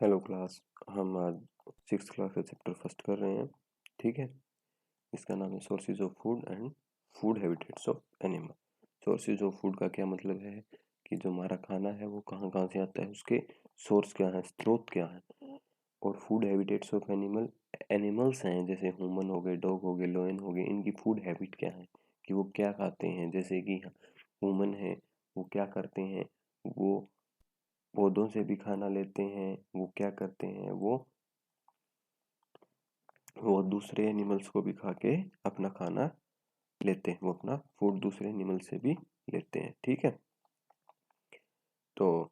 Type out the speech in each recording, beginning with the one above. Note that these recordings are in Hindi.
Hello class. हम आज सिक्स क्लास का चैप्टर फर्स्ट कर रहे हैं। ठीक है। इसका नाम है sources of food and food habitats of animal. Sources of food का क्या मतलब है कि जो हमारा खाना है वो कहाँ कहाँ से आता है, उसके सोर्स क्या है, स्रोत क्या है। और फूड हैबिटेट्स ऑफ एनिमल्स हैं, जैसे ह्यूमन हो गए, डॉग हो गए, लायन हो गए, इनकी फूड हैबिट क्या है कि वो क्या खाते हैं। जैसे कि ह्यूमन है, वो क्या करते हैं, वो पौधों से भी खाना लेते हैं। वो क्या करते हैं, वो दूसरे एनिमल्स को भी खा के अपना खाना लेते हैं। वो अपना फूड दूसरे एनिमल से भी लेते हैं। ठीक है। तो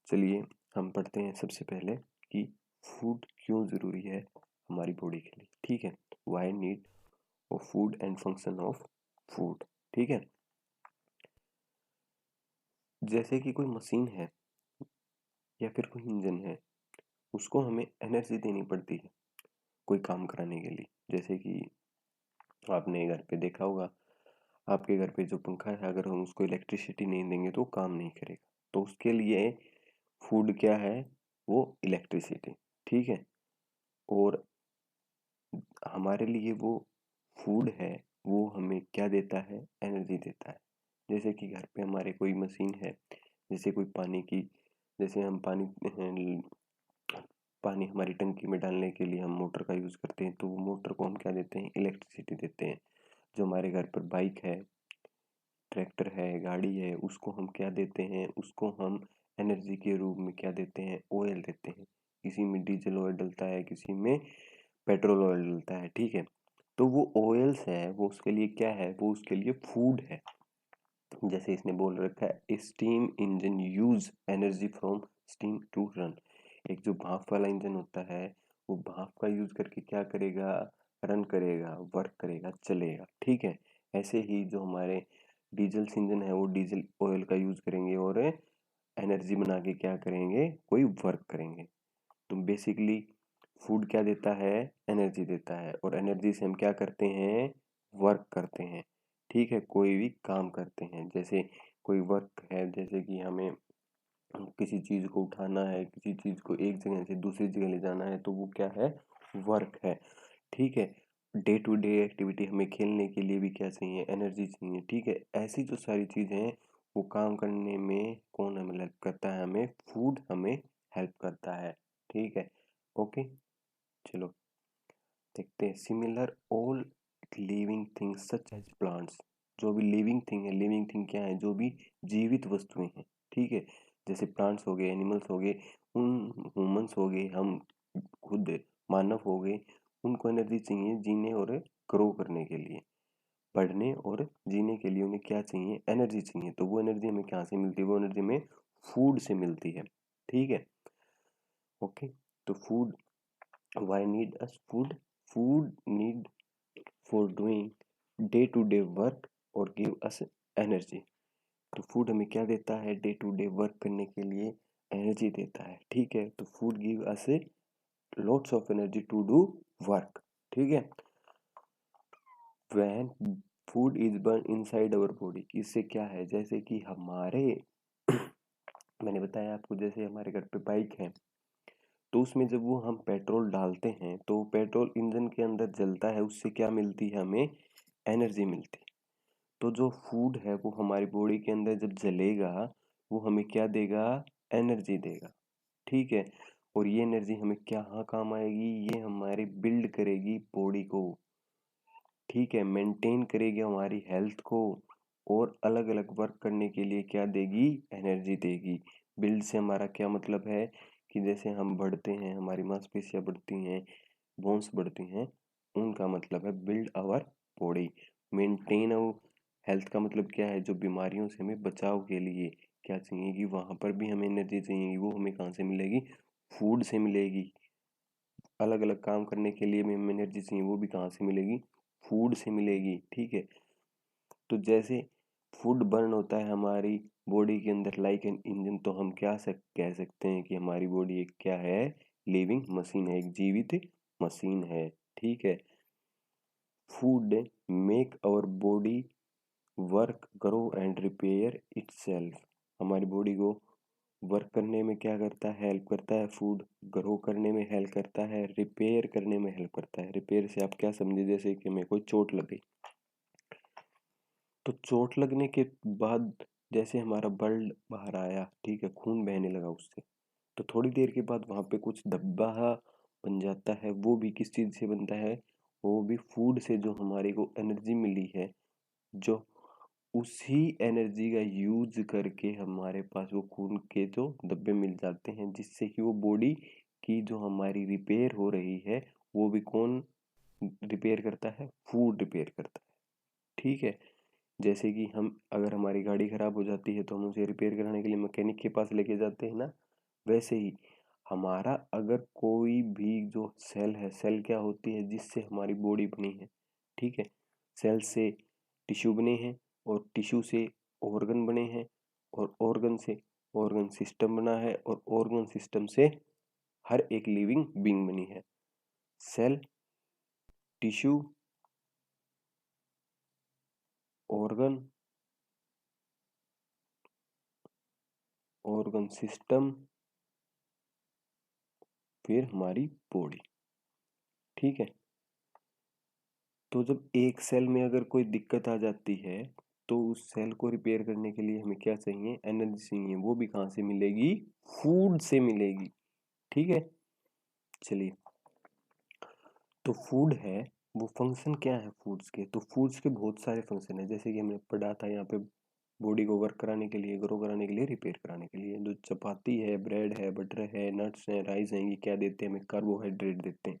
चलिए हम पढ़ते हैं सबसे पहले कि फूड क्यों ज़रूरी है हमारी बॉडी के लिए। ठीक है। Why need of food and function of food. ठीक है। जैसे कि कोई मशीन है या फिर कोई इंजन है, उसको हमें एनर्जी देनी पड़ती है कोई काम कराने के लिए। जैसे कि आपने घर पे देखा होगा, आपके घर पे जो पंखा है, अगर हम उसको इलेक्ट्रिसिटी नहीं देंगे तो काम नहीं करेगा। तो उसके लिए फूड क्या है, वो इलेक्ट्रिसिटी। ठीक है। और हमारे लिए वो फूड है, वो हमें क्या देता है, एनर्जी देता है। जैसे कि घर पे हमारे कोई मशीन है, जैसे कोई पानी की, जैसे हम पानी हमारी टंकी में डालने के लिए हम मोटर का यूज़ करते हैं, तो वो मोटर को हम क्या देते हैं, इलेक्ट्रिसिटी देते हैं। जो हमारे घर पर बाइक है, ट्रैक्टर है, गाड़ी है, उसको हम क्या देते हैं, उसको हम एनर्जी के रूप में क्या देते हैं, ऑयल देते हैं। किसी में डीजल ऑयल डलता है, किसी में पेट्रोल ऑयल डलता है। ठीक है। तो वो ऑयल्स है, वो उसके लिए क्या है, वो उसके लिए फूड है। जैसे इसने बोल रखा है, steam engine use energy from steam to run. एक जो भाप वाला इंजन होता है, वो भाप का यूज करके क्या करेगा, रन करेगा, वर्क करेगा, चलेगा। ठीक है। ऐसे ही जो हमारे डीजल इंजन है, वो डीजल ऑयल का यूज करेंगे और एनर्जी बना के क्या करेंगे, कोई वर्क करेंगे। तो बेसिकली फूड क्या देता है, एनर्जी देता है। और एनर्जी से हम क्या करते हैं, वर्क करते हैं। ठीक है। कोई भी काम करते हैं, जैसे कोई वर्क है, जैसे कि हमें किसी चीज़ को उठाना है, किसी चीज़ को एक जगह से दूसरी जगह ले जाना है, तो वो क्या है, वर्क है। ठीक है। डे टू डे एक्टिविटी, हमें खेलने के लिए भी क्या चाहिए, एनर्जी चाहिए। ठीक है। ऐसी जो सारी चीज़ें हैं, वो काम करने में कौन हमें हेल्प करता है, हमें फूड हमें हेल्प करता है। ठीक है। ओके। चलो देखते हैं। Similar all living things such as plants. जो भी लिविंग थिंग है, लिविंग थिंग क्या है, जो भी जीवित वस्तुएं हैं। ठीक है। जैसे प्लांट्स हो गए, एनिमल्स हो गए, उन ह्यूमंस हो गए, हम खुद मानव हो गए, उनको एनर्जी चाहिए जीने और ग्रो करने के लिए। पढ़ने और जीने के लिए उन्हें क्या चाहिए, एनर्जी चाहिए। तो वो एनर्जी हमें कहाँ से मिलती है, वो एनर्जी हमें फूड से मिलती है। ठीक है। ओके। तो food, why need us food, food need for doing day to day work और गिव अस एनर्जी। तो फूड हमें क्या देता है, डे टू डे वर्क करने के लिए एनर्जी देता है। ठीक है। तो food give us lots of energy to do work. ठीक है। When food is burn inside our body, इससे क्या है, जैसे कि हमारे मैंने बताया आपको, जैसे हमारे घर पे बाइक है, तो उसमें जब वो हम पेट्रोल डालते हैं, तो पेट्रोल इंजन के अंदर जलता है, उससे क्या मिलती है, हमें एनर्जी मिलती है। तो जो फूड है वो हमारी बॉडी के अंदर जब जलेगा, वो हमें क्या देगा, एनर्जी देगा। ठीक है। और ये एनर्जी हमें क्या काम आएगी, ये हमारी बिल्ड करेगी बॉडी को। ठीक है। मेंटेन करेगी हमारी हेल्थ को, और अलग अलग वर्क करने के लिए क्या देगी, एनर्जी देगी। बिल्ड से हमारा क्या मतलब है कि जैसे हम बढ़ते हैं, हमारी मांसपेशियां बढ़ती हैं, बोन्स बढ़ती हैं, उनका मतलब है build our body. Maintain our health का मतलब क्या है, जो बीमारियों से हमें बचाव के लिए क्या चाहिए, कि वहाँ पर भी हमें एनर्जी चाहिए, वो हमें कहाँ से मिलेगी, फूड से मिलेगी। अलग अलग काम करने के लिए भी हमें एनर्जी चाहिए, वो भी कहाँ से मिलेगी, फूड से मिलेगी। ठीक है। तो जैसे फूड बर्न होता है हमारी बॉडी के अंदर लाइक एन इंजन, तो हम कह सकते हैं कि हमारी बॉडी एक क्या है, लिविंग मशीन है, एक जीवित मशीन है। ठीक है। Food make our body work, grow and repair itself. हमारी बॉडी को वर्क करने में क्या करता है, हेल्प करता है फूड, ग्रो करने में हेल्प करता है, रिपेयर करने में हेल्प करता है। रिपेयर से आप क्या समझे, जैसे कि मेरे को चोट लग गई, तो चोट लगने के बाद जैसे हमारा ब्लड बाहर आया, ठीक है, खून बहने लगा उससे, तो थोड़ी देर के बाद वहाँ पे कुछ धब्बा बन जाता है। वो भी किस चीज़ से बनता है, वो भी फूड से, जो हमारे को एनर्जी मिली है, जो उसी एनर्जी का यूज करके हमारे पास वो खून के जो धब्बे मिल जाते हैं, जिससे कि वो बॉडी की जो हमारी रिपेयर हो रही है, वो भी कौन रिपेयर करता है, फूड रिपेयर करता है। ठीक है, जैसे कि हम, अगर हमारी गाड़ी खराब हो जाती है तो हम उसे रिपेयर कराने के लिए मैकेनिक के पास लेके जाते हैं ना, वैसे ही हमारा अगर कोई भी जो सेल है, सेल क्या होती है जिससे हमारी बॉडी बनी है, ठीक है, सेल से टिश्यू बने हैं, और टिश्यू से ऑर्गन बने हैं, और ऑर्गन से ऑर्गन सिस्टम बना है, और ऑर्गन सिस्टम से हर एक लिविंग बीइंग बनी है। Cell, tissue, organ, organ system, फिर हमारी बॉडी। ठीक है, तो जब एक सेल में अगर कोई दिक्कत आ जाती है, तो उस सेल को रिपेयर करने के लिए हमें क्या चाहिए, एनर्जी चाहिए। वो भी कहाँ से मिलेगी, फूड से मिलेगी। ठीक है, चलिए, तो फूड है, वो फंक्शन क्या है फूड्स के, तो फूड्स के बहुत सारे फंक्शन है, जैसे कि हमने पढ़ा था यहाँ पे, बॉडी को वर्क कराने के लिए, ग्रो कराने के लिए, रिपेयर कराने के लिए। जो चपाती है, ब्रेड है, बटर है, नट्स है, राइस है, ये क्या देते हैं हमें, कार्बोहाइड्रेट देते हैं।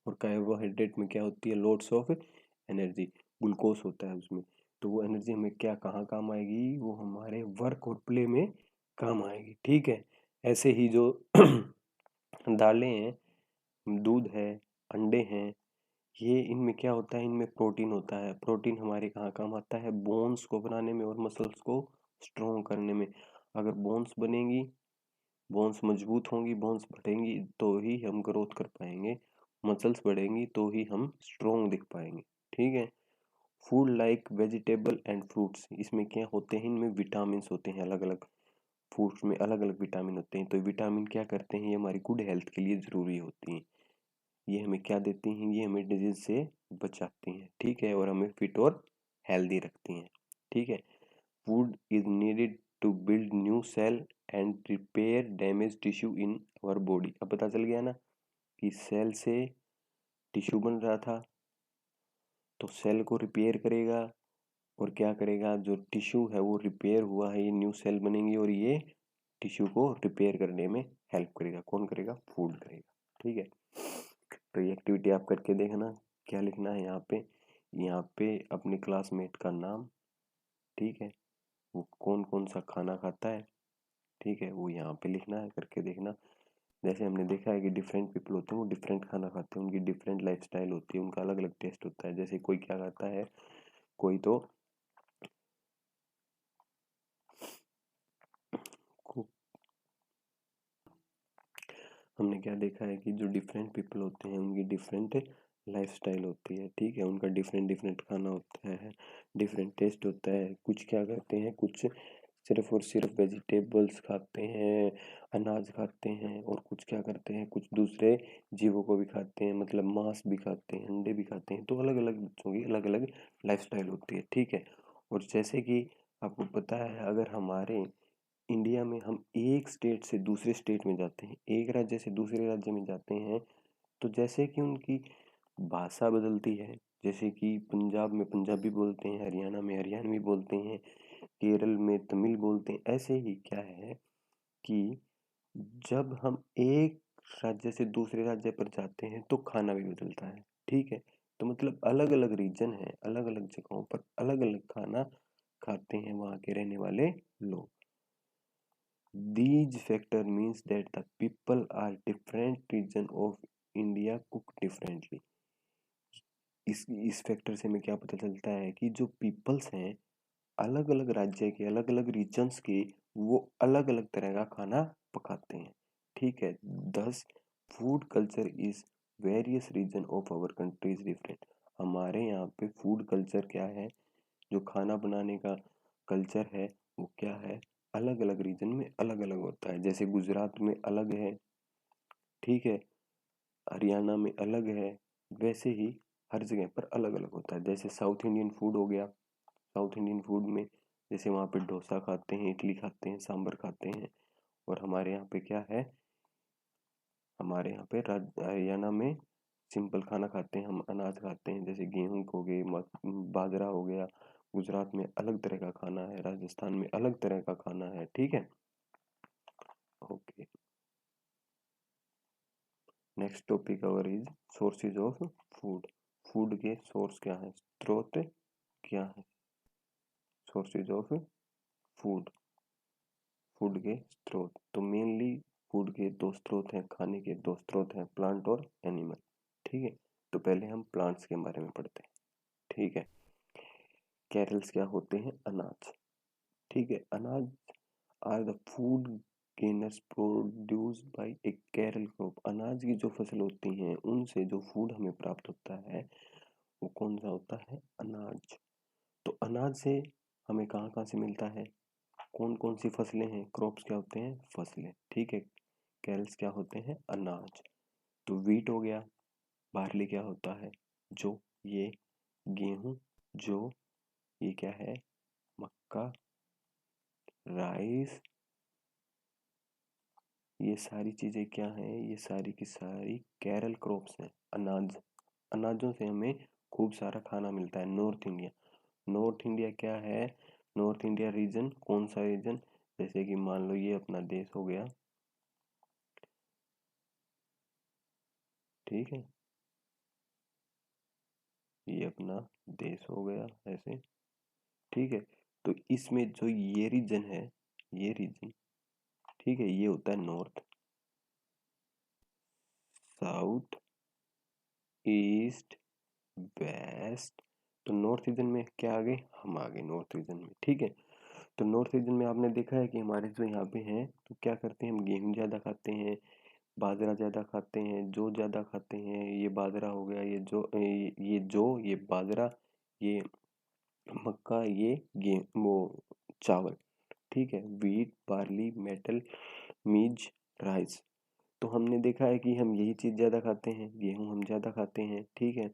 और कार्बोहाइड्रेट में क्या होती है, लोड्स ऑफ एनर्जी, ग्लूकोज होता है उसमें। तो वो एनर्जी हमें क्या, कहाँ काम आएगी, वो हमारे वर्क और प्ले में काम आएगी। ठीक है, ऐसे ही जो दालें हैं, दूध है, अंडे हैं, ये इनमें क्या होता है, इनमें प्रोटीन होता है। प्रोटीन हमारे कहाँ काम आता है, बोन्स को बनाने में और मसल्स को स्ट्रॉन्ग करने में। अगर बोन्स बनेंगी, बोन्स मजबूत होंगी, बोन्स बढ़ेंगी, तो ही हम ग्रोथ कर पाएंगे, मसल्स बढ़ेंगी तो ही हम स्ट्रॉन्ग दिख पाएंगे। ठीक है, food like vegetable and fruits, इसमें क्या होते हैं, इनमें विटामिन होते हैं, अलग अलग फूड्स में अलग अलग विटामिन होते हैं। तो विटामिन क्या करते हैं, ये हमारी गुड हेल्थ के लिए ज़रूरी होती हैं। ये हमें क्या देती हैं, ये हमें डिजीज से बचाती हैं। ठीक है, और हमें फिट और हेल्दी रखती हैं। ठीक है, food is needed to build new cell and repair damage tissue in our body. अब पता चल गया ना कि सेल से टिश्यू बन रहा था, तो सेल को रिपेयर करेगा, और क्या करेगा, जो टिश्यू है वो रिपेयर हुआ है, ये न्यू सेल बनेंगी, और ये टिश्यू को रिपेयर करने में हेल्प करेगा। कौन करेगा, फूड करेगा। ठीक है, तो ये एक्टिविटी आप करके देखना। क्या लिखना है यहाँ पे, यहाँ पे अपने क्लासमेट का नाम, ठीक है, वो कौन कौन सा खाना खाता है, ठीक है, वो यहाँ पे लिखना है, करके देखना। जैसे हमने देखा है कि डिफरेंट पीपल होते हैं, वो डिफरेंट खाना खाते हैं, उनकी डिफरेंट लाइफस्टाइल होती है, उनका अलग अलग टेस्ट होता है। जैसे कोई क्या खाता है, कोई तो हमने क्या देखा है कि जो डिफरेंट पीपल होते हैं, उनकी डिफरेंट लाइफस्टाइल होती है। ठीक है, उनका डिफरेंट डिफरेंट खाना होता है, डिफरेंट टेस्ट होता है। कुछ क्या करते हैं, कुछ सिर्फ और सिर्फ वेजिटेबल्स खाते हैं, अनाज खाते हैं, और कुछ क्या करते हैं, कुछ दूसरे जीवों को भी खाते हैं, मतलब मांस भी खाते हैं, अंडे भी खाते हैं। तो अलग अलग बच्चों की अलग अलग लाइफस्टाइल होती है। ठीक है, और जैसे कि आपको पता है, अगर हमारे इंडिया में हम एक स्टेट से दूसरे स्टेट में जाते हैं, एक राज्य से दूसरे राज्य में जाते हैं, तो जैसे कि उनकी भाषा बदलती है। जैसे कि पंजाब में पंजाबी बोलते हैं, हरियाणा में हरियाणवी बोलते हैं, केरल में तमिल बोलते हैं। ऐसे ही क्या है कि जब हम एक राज्य से दूसरे राज्य पर जाते हैं, तो खाना भी बदलता है। ठीक है, तो मतलब अलग अलग रीजन है, अलग अलग जगहों पर अलग अलग खाना खाते हैं वहाँ के रहने वाले लोग। These factor means that the people are different region of India cook differently. इस फैक्टर से हमें क्या पता चलता है कि जो पीपल्स हैं, अलग अलग राज्य के, अलग अलग रीजन्स के, वो अलग अलग तरह का खाना पकाते हैं। ठीक है, thus food culture is various region of our country is different. हमारे यहाँ पे फूड कल्चर क्या है, जो खाना बनाने का कल्चर है, वो क्या है, अलग अलग रीजन में अलग अलग होता है। जैसे गुजरात में अलग है, ठीक है, हरियाणा में अलग है, वैसे ही हर जगह पर अलग अलग होता है। जैसे साउथ इंडियन फूड हो गया, साउथ इंडियन फूड में जैसे वहाँ पे डोसा खाते हैं, इडली खाते हैं, सांभर खाते हैं। और हमारे यहाँ पे क्या है, हमारे यहाँ पे हरियाणा में सिंपल खाना खाते हैं, हम अनाज खाते हैं, जैसे गेहूँ हो गए, बाजरा हो गया। गुजरात में अलग तरह का खाना है, राजस्थान में अलग तरह का खाना है, ठीक है। Okay, next topic our is sources of food. Food के सोर्स क्या है, स्रोत क्या है, सोर्सेज ऑफ फूड, फूड के स्रोत। तो मेनली फूड के दो स्रोत हैं, खाने के दो स्रोत हैं, प्लांट और एनिमल, ठीक है। तो पहले हम प्लांट्स के बारे में पढ़ते हैं, ठीक है। कैरल्स क्या होते हैं, अनाज, ठीक है। अनाज are the food grains produce by a cereal crop. अनाज की जो फसल होती हैं उनसे जो फूड हमें प्राप्त होता है वो कौन सा होता है, अनाज। तो अनाज से हमें कहाँ कहाँ से मिलता है, कौन कौन सी फसलें हैं, क्रॉप्स क्या होते हैं, फसलें, ठीक है। कैरल्स क्या होते हैं, अनाज। तो वीट हो गया, बार्ली क्या होता है, जो, ये गेहूं, जो, ये क्या है, मक्का, राइस, ये सारी चीजें क्या हैं, ये सारी की सारी कैरल क्रॉप्स हैं, अनाज। अनाजों से हमें खूब सारा खाना मिलता है। नॉर्थ इंडिया, नॉर्थ इंडिया क्या है, नॉर्थ इंडिया रीजन कौन सा रीजन, जैसे कि मान लो ये अपना देश हो गया, ठीक है, ये अपना देश हो गया ऐसे, ठीक है। तो इसमें जो ये रीजन है, ये रीजन, ठीक है, ये होता है नॉर्थ, साउथ, ईस्ट, वेस्ट। तो नॉर्थ रीजन में क्या आ गए, हम आ गए नॉर्थ रीजन में, ठीक है। तो नॉर्थ रीजन में आपने देखा है कि हमारे जो यहाँ पे हैं तो क्या करते हैं, हम गेहूँ ज़्यादा खाते हैं, बाजरा ज़्यादा खाते हैं, जौ ज़्यादा खाते हैं। ये बाजरा हो गया, ये जौ, ये बाजरा, ये मक्का, ये गेहूँ, वो चावल, ठीक है। व्हीट, बार्ली, मेटल, मीज, राइस। तो हमने देखा है कि हम यही चीज़ ज़्यादा खाते हैं, गेहूँ हम ज़्यादा खाते हैं, ठीक है,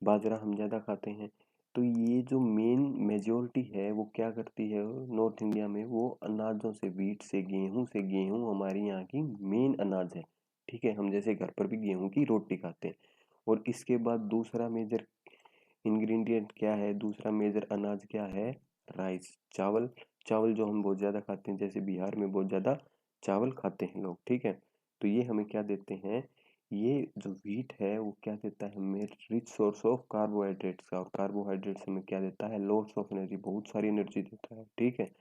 बाजरा हम ज़्यादा खाते हैं। तो ये जो मेन मेजोरिटी है वो क्या करती है नॉर्थ इंडिया में, वो अनाजों से, वीट से, गेहूँ हमारी यहाँ की मेन अनाज है, ठीक है। हम जैसे घर पर भी गेहूँ की रोटी खाते हैं। और इसके बाद दूसरा मेजर इंग्रेडिएंट क्या है, दूसरा मेजर अनाज क्या है, राइस, चावल। चावल जो हम बहुत ज़्यादा खाते हैं, जैसे बिहार में बहुत ज़्यादा चावल खाते हैं लोग, ठीक है। तो ये हमें क्या देते हैं, ये जो व्हीट है वो क्या देता है हमें, रिच सोर्स ऑफ कार्बोहाइड्रेट्स का। और कार्बोहाइड्रेट्स हमें क्या देता है, लॉट्स ऑफ एनर्जी, बहुत सारी एनर्जी देता है, ठीक है।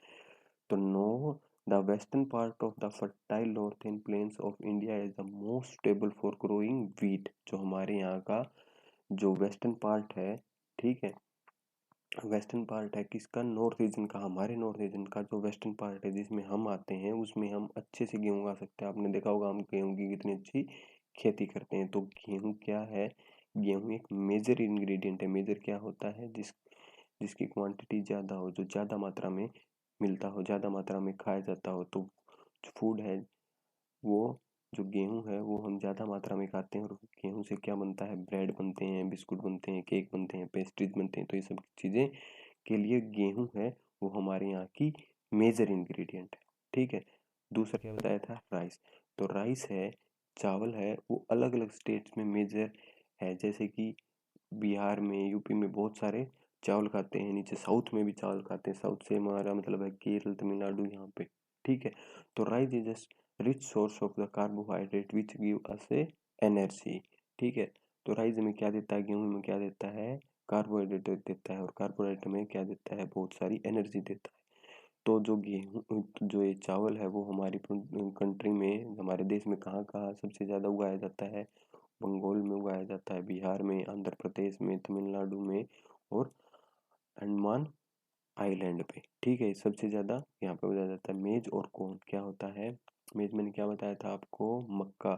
तो no, the western part of the fertile northern plains of India is the most stable for growing wheat. जो हमारे यहाँ का जो वेस्टर्न पार्ट है, ठीक है, वेस्टर्न पार्ट है किसका, नॉर्थ रीजन का। हमारे नॉर्थ रीजन का जो वेस्टर्न पार्ट है जिसमें हम आते हैं उसमें हम अच्छे से गेहूँ उगा सकते हैं। आपने देखा होगा हम गेहूँ की कितनी अच्छी खेती करते हैं। तो गेहूँ क्या है, गेहूँ एक मेजर इंग्रेडिएंट है। मेजर क्या होता है, जिसकी क्वांटिटी ज़्यादा हो, जो ज़्यादा मात्रा में मिलता हो, ज़्यादा मात्रा में खाया जाता हो। तो फूड है वो, जो गेहूँ है वो हम ज़्यादा मात्रा में खाते हैं। और गेहूँ से क्या बनता है, ब्रेड बनते हैं, बिस्कुट बनते हैं, केक बनते हैं, पेस्ट्रीज बनते हैं। तो ये सब चीज़ें के लिए गेहूँ है वो हमारे यहाँ की मेजर इंग्रेडिएंट है, ठीक है। दूसरा क्या बताया था, राइस। तो राइस है, चावल है, वो अलग अलग स्टेट्स में मेजर है। जैसे कि बिहार में, यूपी में बहुत सारे चावल खाते हैं, नीचे साउथ में भी चावल खाते हैं। साउथ से हमारा मतलब है केरल, तमिलनाडु, यहाँ पे, ठीक है। तो rice is just rich source of the carbohydrate which give us A energy, ठीक है। तो राइस में क्या देता है, गेहूं में क्या देता है, कार्बोहाइड्रेट देता है। और कार्बोहाइड्रेट में क्या देता है, बहुत सारी एनर्जी देता है। तो जो गेहूँ, जो ये चावल है वो हमारी कंट्री में, हमारे देश में कहाँ कहाँ सबसे ज़्यादा उगाया जाता है, बंगाल में उगाया जाता है, बिहार में, आंध्र प्रदेश में, तमिलनाडु में, और अंडमान आइलैंड पे, ठीक है। सबसे ज़्यादा यहाँ पे उगाया जाता है। मेज और कॉर्न क्या होता है, मेज मैंने क्या बताया था आपको, मक्का।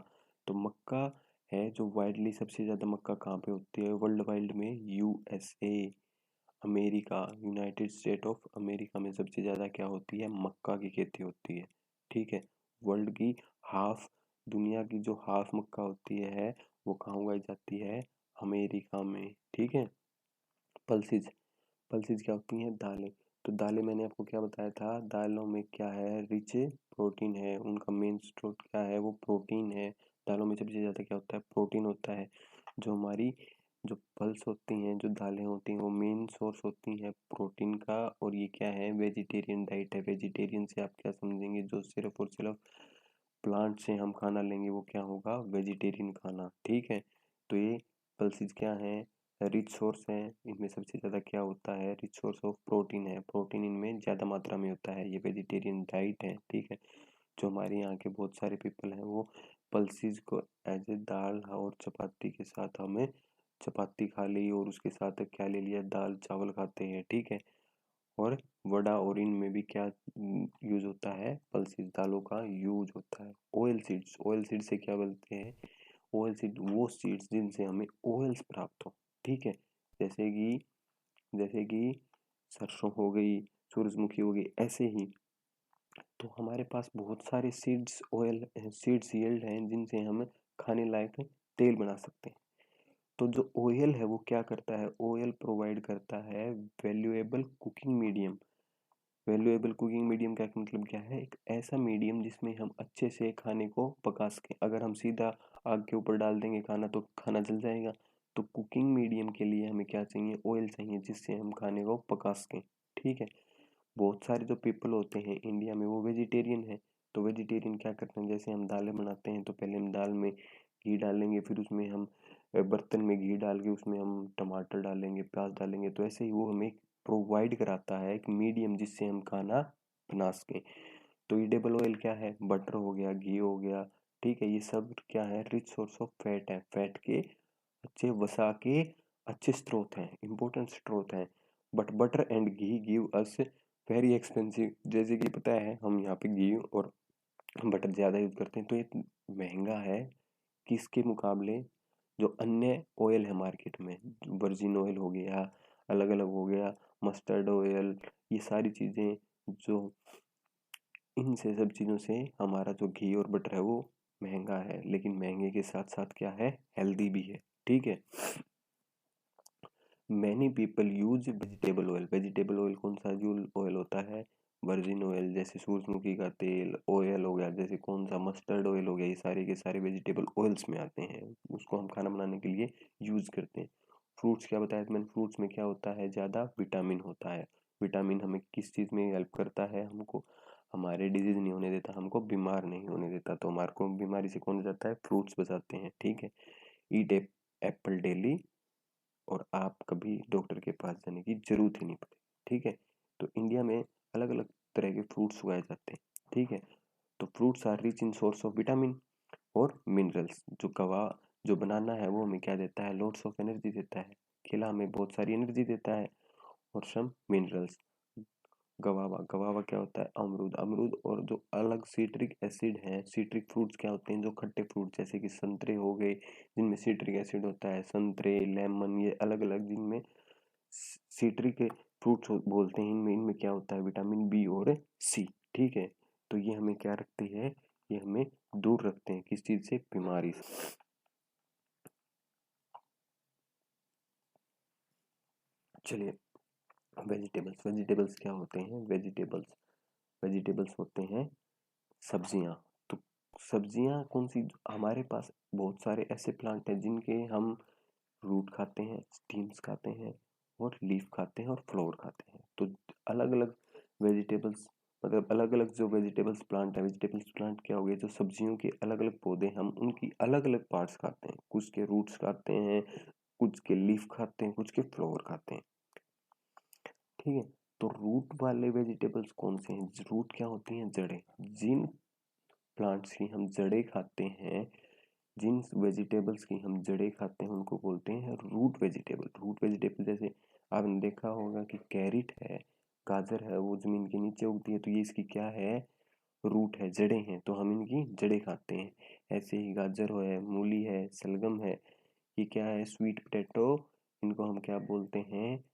तो मक्का है जो वाइडली सबसे ज़्यादा मक्का कहाँ पे होती है वर्ल्ड वाइड में, USA, America, United state of America में सबसे ज़्यादा क्या होती है, मक्का की खेती होती है। ठीक है, वर्ल्ड की हाफ, दुनिया की जो हाफ मक्का होती है वो कहाँ उगाई जाती है, अमेरिका में। ठीक है, पल्सिज, पल्सिज क्या होती हैं, दालें। तो दालें मैंने आपको क्या बताया था, दालों में क्या है, रिच प्रोटीन है, उनका मेन स्रोत क्या है, वो प्रोटीन है। दालों में सबसे ज़्यादा क्या होता है, प्रोटीन होता है। जो हमारी जो पल्स होती हैं, जो दालें होती हैं, वो मेन सोर्स होती हैं प्रोटीन का। और ये क्या है, वेजिटेरियन डाइट है। वेजिटेरियन से आप क्या समझेंगे, जो सिर्फ और सिर्फ प्लांट से हम खाना लेंगे वो क्या होगा, वेजिटेरियन खाना। ठीक है, तो ये पल्सिस क्या है, रिच सोर्स है। इनमें सबसे ज़्यादा क्या होता है, रिच सोर्स ऑफ प्रोटीन है, प्रोटीन इनमें ज़्यादा मात्रा में होता है। ये वेजिटेरियन डाइट है। ठीक है, जो हमारे यहाँ के बहुत सारे पीपल हैं वो पल्सिस को एज ए दाल और चपाती के साथ, हमें चपाती खा ली और उसके साथ क्या ले लिया, दाल चावल खाते हैं। ठीक है, और वड़ा और इनमें भी क्या यूज होता है, पल्सिस दालों का यूज होता है। ऑयल सीड्स, ऑयल सीड से क्या बोलते हैं, ऑयल सीड वो सीड्स जिनसे हमें ऑयल्स प्राप्त हो। ठीक है, जैसे कि जैसे कि सरसों हो गई, सूरजमुखी हो गई, ऐसे ही। तो हमारे पास बहुत सारे सीड्स ऑयल सीड्स यील्ड हैं जिनसे हम खाने लायक तेल बना सकते हैं। तो जो ऑयल है वो क्या करता है, ऑयल प्रोवाइड करता है valuable cooking medium. Valuable cooking medium का मतलब क्या है, एक ऐसा मीडियम जिसमें हम अच्छे से खाने को पका सकें। अगर हम सीधा आग के ऊपर डाल देंगे खाना तो खाना जल जाएगा। तो कुकिंग मीडियम के लिए हमें क्या चाहिए, ऑयल चाहिए, जिससे हम खाने को पका सकें। ठीक है, बहुत सारे जो पीपल होते हैं इंडिया में वो वेजिटेरियन है। तो वेजिटेरियन क्या करते हैं, जैसे हम दालें बनाते हैं तो पहले हम दाल में घी डालेंगे, फिर उसमें हम बर्तन में घी डाल के उसमें हम टमाटर डालेंगे, प्याज डालेंगे। तो ऐसे ही वो हमें प्रोवाइड कराता है एक मीडियम जिससे हम खाना बना सकें। तो ईडेबल ऑयल क्या है, बटर हो गया, घी हो गया। ठीक है, ये सब क्या है, रिच सोर्स ऑफ फैट है, फैट के अच्छे वसा के अच्छे स्रोत हैं, इंपॉर्टेंट स्रोत हैं। But butter and ghee give us very expensive. जैसे कि पता है हम यहाँ पे घी और बटर ज़्यादा यूज़ करते हैं तो ये महंगा है किसके मुकाबले, जो अन्य ऑयल है मार्केट में, वर्जिन ऑयल हो गया, अलग अलग हो गया, मस्टर्ड ऑयल, ये सारी चीज़ें, जो इन से सब चीज़ों से हमारा जो घी और बटर है वो महंगा है। लेकिन महंगे के साथ साथ क्या है, हेल्दी भी है। ठीक है, many people use vegetable oil. Vegetable oil कौन सा ऑयल होता है, वर्जिन ऑयल, जैसे सूरजमुखी का तेल ऑयल हो गया, जैसे कौन सा मस्टर्ड ऑयल हो गया, ये सारे के सारे वेजिटेबल ऑयल्स में आते हैं। उसको हम खाना बनाने के लिए यूज करते हैं। फ्रूट्स क्या बताया मैंने, फ्रूट्स में क्या होता है, ज़्यादा विटामिन होता है। विटामिन हमें किस चीज़ में हेल्प करता है, हमको हमारे डिजीज नहीं होने देता, हमको बीमार नहीं होने देता। तो हमारे को बीमारी से कौन बचाता है, फ्रूट्स बचाते हैं। ठीक है, ईट एप्पल डेली और आप कभी डॉक्टर के पास जाने की जरूरत ही नहीं पड़े। ठीक है, तो इंडिया में अलग अलग तरह के फ्रूट्स उगाए जाते हैं। ठीक है, तो fruits are rich in source of vitamin और मिनरल्स। जो गवा जो बनाना है वो हमें क्या देता है, लोट्स ऑफ एनर्जी देता है। केला हमें बहुत सारी एनर्जी देता है और सम मिनरल्स। गवावा, गवावा क्या होता है, अमरूद, अमरूद और जो अलग सीट्रिक एसिड हैं, सीट्रिक फ्रूट्स क्या होते हैं, जो खट्टे फ्रूट जैसे कि संतरे हो गए जिनमें सीट्रिक एसिड होता है, संतरे, लेमन, ये अलग अलग जिनमें सीट्रिक फ्रूट्स बोलते हैं, इनमें इनमें क्या होता है, विटामिन बी और सी। ठीक है, तो ये हमें क्या रखती है, ये हमें दूर रखते हैं किस चीज से, बीमारी से। चलिए, वेजिटेबल्स, वेजिटेबल्स क्या होते हैं, वेजिटेबल्स, वेजिटेबल्स होते हैं सब्जियां। तो सब्जियां कौन सी, हमारे पास बहुत सारे ऐसे प्लांट हैं जिनके हम रूट खाते हैं, स्टीम्स खाते हैं और लीफ खाते हैं और फ्लोवर खाते हैं। तो अलग अलग वेजिटेबल्स, मतलब अलग अलग जो वेजिटेबल्स प्लांट है, वेजिटेबल्स प्लांट क्या हो गए, जो सब्जियों के अलग अलग पौधे, हम उनकी अलग अलग पार्ट्स खाते हैं। कुछ के रूट्स खाते हैं, कुछ के लीफ खाते हैं, कुछ के फ्लावर खाते हैं। ठीक है, तो रूट वाले वेजिटेबल्स कौन से हैं, रूट क्या होती हैं, जड़ें। जिन प्लांट्स की हम जड़ें खाते हैं, जिन वेजिटेबल्स की हम जड़ें खाते हैं उनको बोलते हैं रूट वेजिटेबल। रूट वेजिटेबल जैसे आपने देखा होगा कि कैरेट है, गाजर है, वो जमीन के नीचे उगती है, तो ये इसकी क्या है, रूट है, जड़ें हैं, तो हम इनकी जड़ें खाते हैं। ऐसे ही गाजर है, मूली है, सलगम है, ये क्या है, स्वीट पोटैटो, इनको हम क्या बोलते हैं,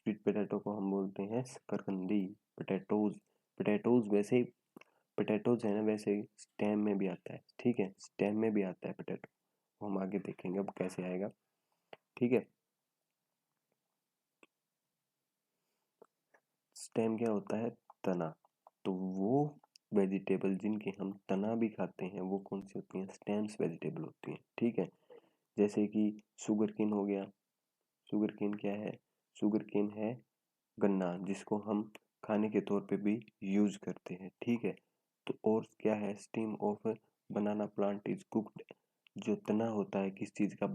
स्वीट पोटैटो को हम बोलते हैं शकरकंदी। पोटैटोज, पोटैटोज वैसे पोटैटोज है ना, वैसे स्टेम में भी आता है, ठीक है, स्टेम में भी आता है पोटैटो, वो हम आगे देखेंगे अब कैसे आएगा, ठीक है। स्टेम क्या होता है? तना। तो वो वेजिटेबल जिनके हम तना भी खाते हैं वो कौन सी होती हैं? स्टेम्स वेजिटेबल होती हैं, ठीक है। जैसे कि शुगर केन हो गया। शुगर केन क्या है? शुगर केन है गन्ना, जिसको हम खाने के तौर पे भी यूज करते हैं, ठीक है। तो और क्या है? Steam of banana plant is cooked. जो तना होता है किस चीज़ का?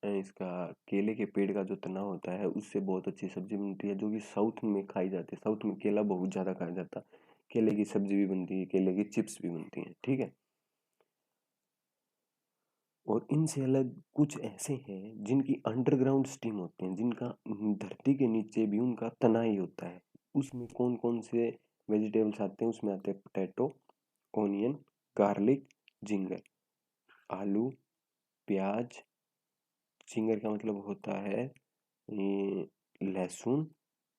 इसका केले के पेड़ का जो तना होता है उससे बहुत अच्छी सब्जी बनती है, जो कि साउथ में खाई जाती है। साउथ में केला बहुत ज़्यादा खाया जाता है, केले की सब्जी भी बनती है, केले की चिप्स भी बनती हैं, ठीक है। और इनसे अलग कुछ ऐसे हैं जिनकी अंडरग्राउंड स्टीम होते हैं, जिनका धरती के नीचे भी उनका तना ही होता है। उसमें कौन कौन से वेजिटेबल्स आते हैं? उसमें आते हैं पोटैटो, ऑनियन, गार्लिक, जिंगर। आलू, प्याज, जिंगर का मतलब होता है ये लहसुन,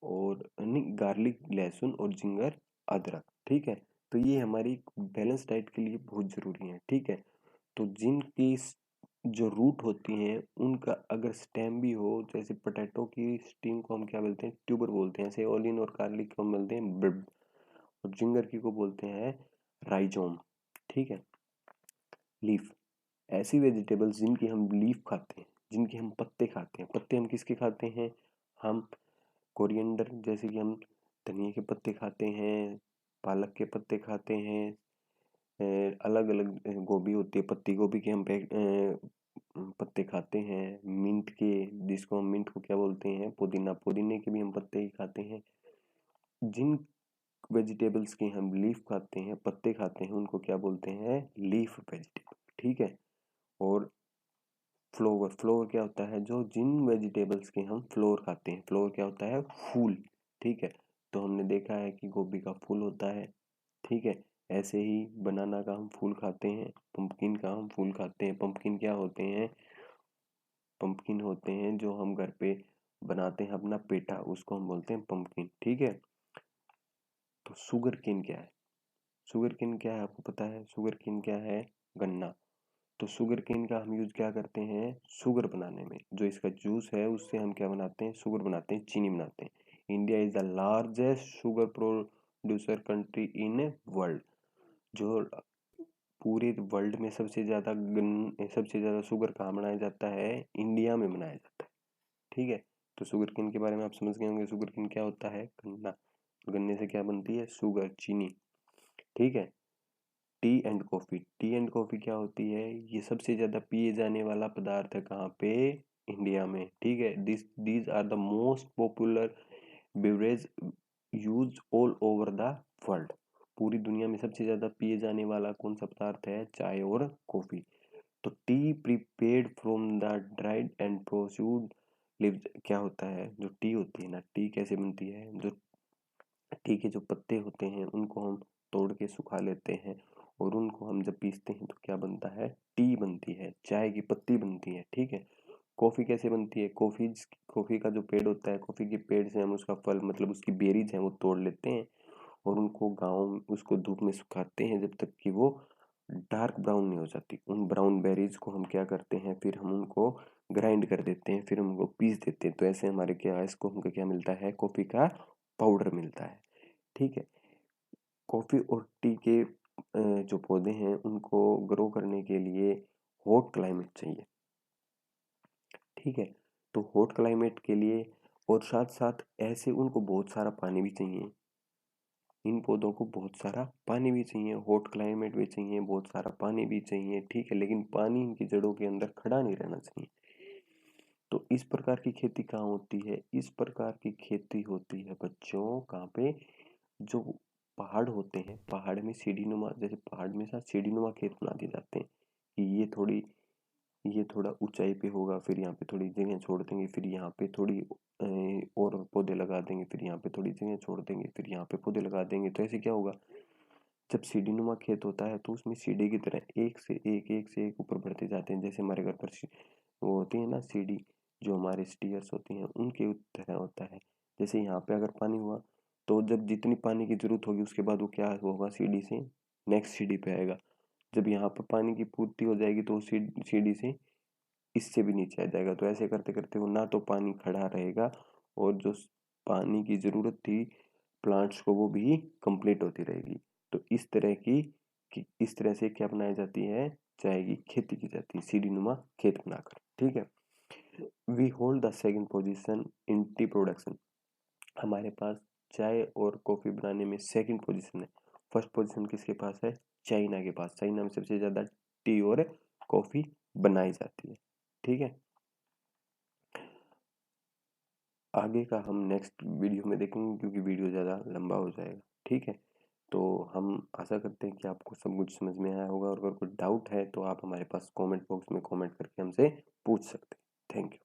और नहीं, गार्लिक लहसुन और जिंगर अदरक, ठीक है। तो ये हमारी बैलेंस डाइट के लिए बहुत ज़रूरी है, ठीक है। तो जिनकी जो रूट होती हैं उनका अगर स्टेम भी हो, जैसे पोटैटो की स्टीम को हम क्या बोलते हैं? ट्यूबर बोलते हैं। ऐसे ऑनियन और गार्लिक को हम बोलते हैं ब्रिड, और जिंगर की को बोलते हैं राइजोम, ठीक है। लीफ, ऐसी वेजिटेबल्स जिनकी हम लीफ खाते हैं, जिनके हम पत्ते खाते हैं। पत्ते हम किसके खाते हैं? हम कोरिएंडर, जैसे कि हम धनिया के पत्ते खाते हैं, पालक के पत्ते खाते हैं, अलग अलग गोभी होती है, पत्ती गोभी के हम पत्ते खाते हैं, मिंट के, जिसको हम मिंट को क्या बोलते हैं? पुदीना, पुदीने के भी हम पत्ते ही खाते हैं। जिन वेजिटेबल्स के हम लीफ खाते हैं, पत्ते खाते हैं, उनको क्या बोलते हैं? लीफ वेजिटेबल, ठीक है। और फ्लोवर, फ्लोवर क्या होता है? जो जिन वेजिटेबल्स के हम फ्लोवर खाते हैं, फ्लोवर क्या होता है? फूल, ठीक है। तो हमने देखा है कि गोभी का फूल होता है, ठीक है। ऐसे ही बनाना का हम फूल खाते हैं, पंपकिन का हम फूल खाते हैं। पंपकिन क्या होते हैं? पंपकिन होते हैं जो हम घर पे बनाते हैं अपना पेठा, उसको हम बोलते हैं पंपकिन, ठीक है। तो शुगर केन क्या है? शुगर केन क्या है आपको पता है? शुगर केन क्या है? गन्ना। तो शुगर केन का हम यूज क्या करते हैं? शुगर बनाने में। जो इसका जूस है उससे हम क्या बनाते हैं? शुगर बनाते हैं, चीनी बनाते हैं। India is the largest sugar producer country in world. जो पूरे वर्ल्ड में सबसे ज्यादा शुगर कहाँ बनाया जाता है? इंडिया में बनाया जाता है, ठीक है। तो शुगर केन के बारे में आप समझ गए होंगे। शुगर केन क्या होता है? गन्ना। गन्ने से क्या बनती है? शुगर, चीनी, ठीक है। T and coffee, T and coffee क्या होती है? ये सबसे ज्यादा पिए जाने वाला पदार्थ है कहाँ पे? इंडिया में, ठीक है। These are the most popular beverage use all over the world. पूरी दुनिया में सबसे ज्यादा पिए जाने वाला कौन सा पदार्थ है? चाय और कॉफी। तो tea prepared from the dried and processed leaves क्या होता है? जो टी होती है ना, टी कैसे बनती है? जो टी के जो पत्ते होते हैं उनको हम तोड़ के सुखा लेते हैं, और उनको हम जब पीसते हैं तो क्या बनता है? टी बनती है, चाय की पत्ती बनती है, ठीक है। कॉफी कैसे बनती है? कॉफी का जो पेड़ होता है, कॉफी के पेड़ से हम उसका फल मतलब उसकी बेरीज है वो तोड़ लेते हैं, और उनको उसको धूप में सुखाते हैं जब तक कि वो डार्क ब्राउन नहीं हो जाती। उन ब्राउन बेरीज को हम क्या करते हैं? फिर हम उनको ग्राइंड कर देते हैं, फिर हम उनको पीस देते हैं। तो ऐसे हमारे क्या, इसको हमको क्या मिलता है? कॉफी का पाउडर मिलता है, ठीक है। कॉफी और टी के जो पौधे हैं उनको ग्रो करने के लिए हॉट क्लाइमेट चाहिए, ठीक है। तो हॉट क्लाइमेट के लिए, और साथ साथ ऐसे उनको बहुत सारा पानी भी चाहिए। इन पौधों को बहुत सारा पानी भी चाहिए, हॉट क्लाइमेट भी चाहिए, बहुत सारा पानी भी चाहिए, ठीक है। लेकिन पानी इनकी जड़ों के अंदर खड़ा नहीं रहना चाहिए। तो इस प्रकार की खेती कहाँ होती है? इस प्रकार की खेती होती है बच्चों कहाँ पे? जो पहाड़ होते हैं, पहाड़ में सीढ़ी नुमा, जैसे पहाड़ में साथ सीढ़ी नुमा खेत बना दिए जाते हैं कि ये थोड़ा ऊंचाई पे होगा, फिर यहाँ पे थोड़ी जगह छोड़ देंगे, फिर यहाँ पे थोड़ी और पौधे लगा देंगे, फिर यहाँ पे थोड़ी जगह छोड़ देंगे, फिर यहाँ पे पौधे लगा देंगे। तो ऐसे क्या होगा? जब सीढ़ी नुमा खेत होता है तो उसमें सीढ़ी की तरह एक से एक ऊपर बढ़ते जाते हैं। जैसे हमारे घर पर वो होती है ना सीढ़ी, जो हमारे स्टीयर्स होती हैं उनके तरह होता है। जैसे यहाँ पे अगर पानी हुआ तो जब जितनी पानी की ज़रूरत होगी उसके बाद वो क्या होगा, सीढ़ी से नेक्स्ट सीढ़ी पे आएगा। जब यहाँ पर पानी की पूर्ति हो जाएगी तो सीढ़ी से इससे भी नीचे आ जाएगा। तो ऐसे करते करते वो ना तो पानी खड़ा रहेगा और जो पानी की ज़रूरत थी प्लांट्स को वो भी कंप्लीट होती रहेगी। तो इस तरह से क्या बनाई जाती है, चाय की खेती की जाती है, सीढ़ी नुमा खेत बनाकर। ठीक है। We hold the second position in tea production. हमारे पास चाय और कॉफ़ी बनाने में सेकंड पोजीशन है। फर्स्ट पोजीशन किसके पास है, चाइना के पास। चाइना में सबसे ज़्यादा टी और कॉफ़ी बनाई जाती है। ठीक है। आगे का हम नेक्स्ट वीडियो में देखेंगे क्योंकि वीडियो ज़्यादा लंबा हो जाएगा। ठीक है। तो हम आशा करते हैं कि आपको सब कुछ समझ में आया होगा और अगर कोई डाउट है तो आप हमारे पास कमेंट बॉक्स में कमेंट करके हमसे पूछ सकते हैं। Thank you.